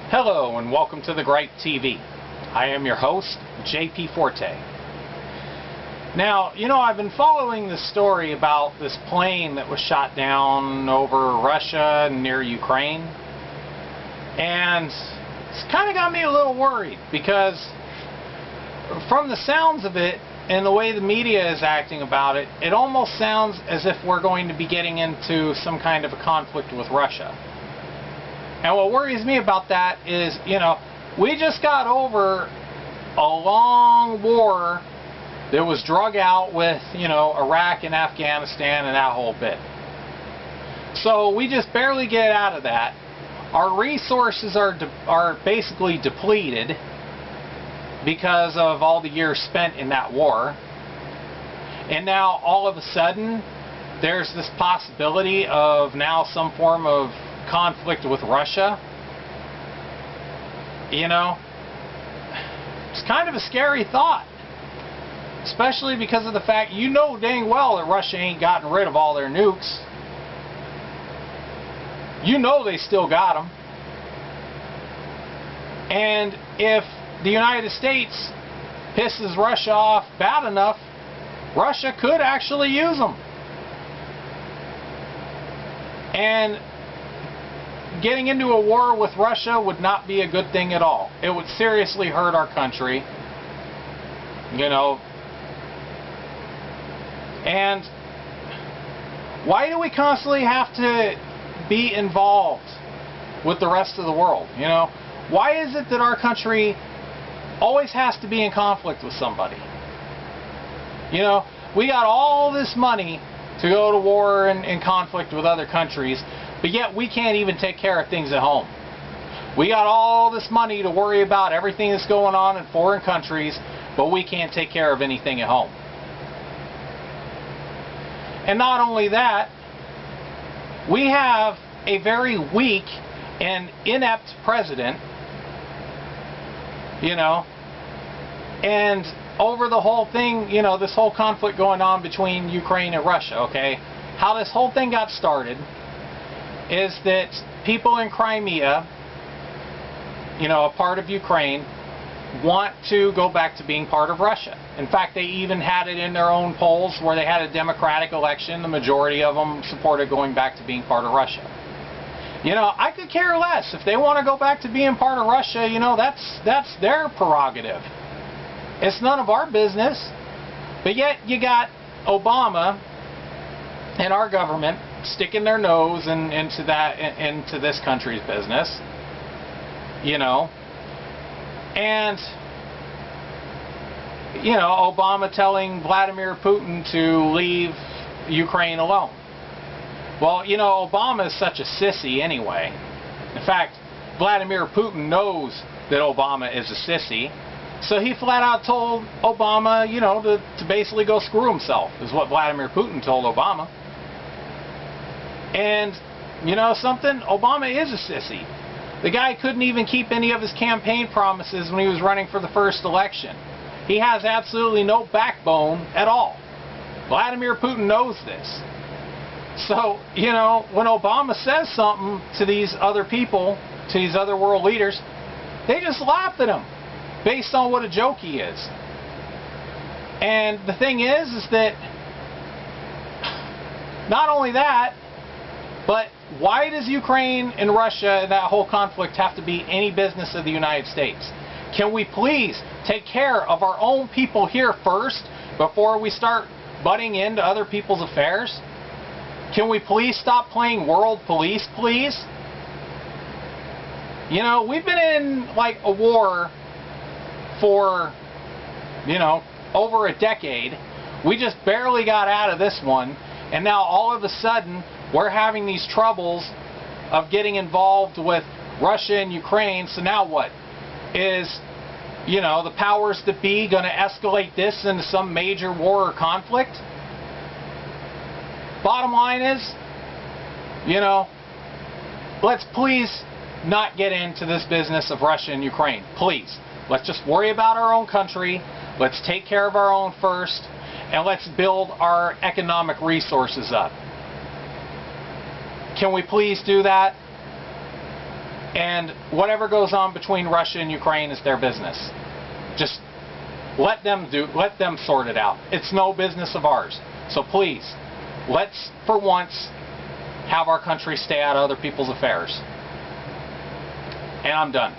Hello and welcome to The Gripe TV. I am your host, JP Forte. Now, I've been following this story about this plane that was shot down over Russia near Ukraine. And it's kind of got me a little worried because from the sounds of it and the way the media is acting about it, it almost sounds as if we're going to be getting into some kind of a conflict with Russia. And what worries me about that is, we just got over a long war that was drug out with, Iraq and Afghanistan and that whole bit. So we just barely get out of that. Our resources are basically depleted because of all the years spent in that war. And now all of a sudden there's this possibility of now some form of conflict with Russia. It's kind of a scary thought, especially because of the fact dang well that Russia ain't gotten rid of all their nukes. They still got them. And if the United States pisses Russia off bad enough, Russia could actually use them. And getting into a war with Russia would not be a good thing at all. It would seriously hurt our country. And why do we constantly have to be involved with the rest of the world? Why is it that our country always has to be in conflict with somebody? We got all this money to go to war and conflict with other countries, but yet we can't even take care of things at home. We got all this money to worry about everything that's going on in foreign countries, but we can't take care of anything at home. And not only that, we have a very weak and inept president, and over the whole thing, this whole conflict going on between Ukraine and Russia, okay? How this whole thing got started is that people in Crimea, a part of Ukraine, want to go back to being part of Russia. In fact, they even had it in their own polls where they had a democratic election. The majority of them supported going back to being part of Russia. I could care less. If they want to go back to being part of Russia, that's their prerogative. It's none of our business. But yet you got Obama and our government sticking their nose into this country's business, and Obama telling Vladimir Putin to leave Ukraine alone. Well, Obama is such a sissy anyway. In fact, Vladimir Putin knows that Obama is a sissy, so he flat out told Obama, to basically go screw himself, is what Vladimir Putin told Obama. And, something? Obama is a sissy. The guy couldn't even keep any of his campaign promises when he was running for the first election. He has absolutely no backbone at all. Vladimir Putin knows this. So, when Obama says something to these other people, to these other world leaders, they just laugh at him based on what a joke he is. And the thing is that not only that, but why does Ukraine and Russia and that whole conflict have to be any business of the United States? Can we please take care of our own people here first before we start butting into other people's affairs? Can we please stop playing world police, please? We've been in like a war for, over a decade. We just barely got out of this one, and now all of a sudden we're having these troubles of getting involved with Russia and Ukraine. So now what? Is, the powers that be going to escalate this into some major war or conflict? Bottom line is, let's please not get into this business of Russia and Ukraine. Please. Let's just worry about our own country. Let's take care of our own first. And let's build our economic resources up. Can we please do that? And whatever goes on between Russia and Ukraine is their business. Just let them sort it out. It's no business of ours. So please, let's for once have our country stay out of other people's affairs. And I'm done.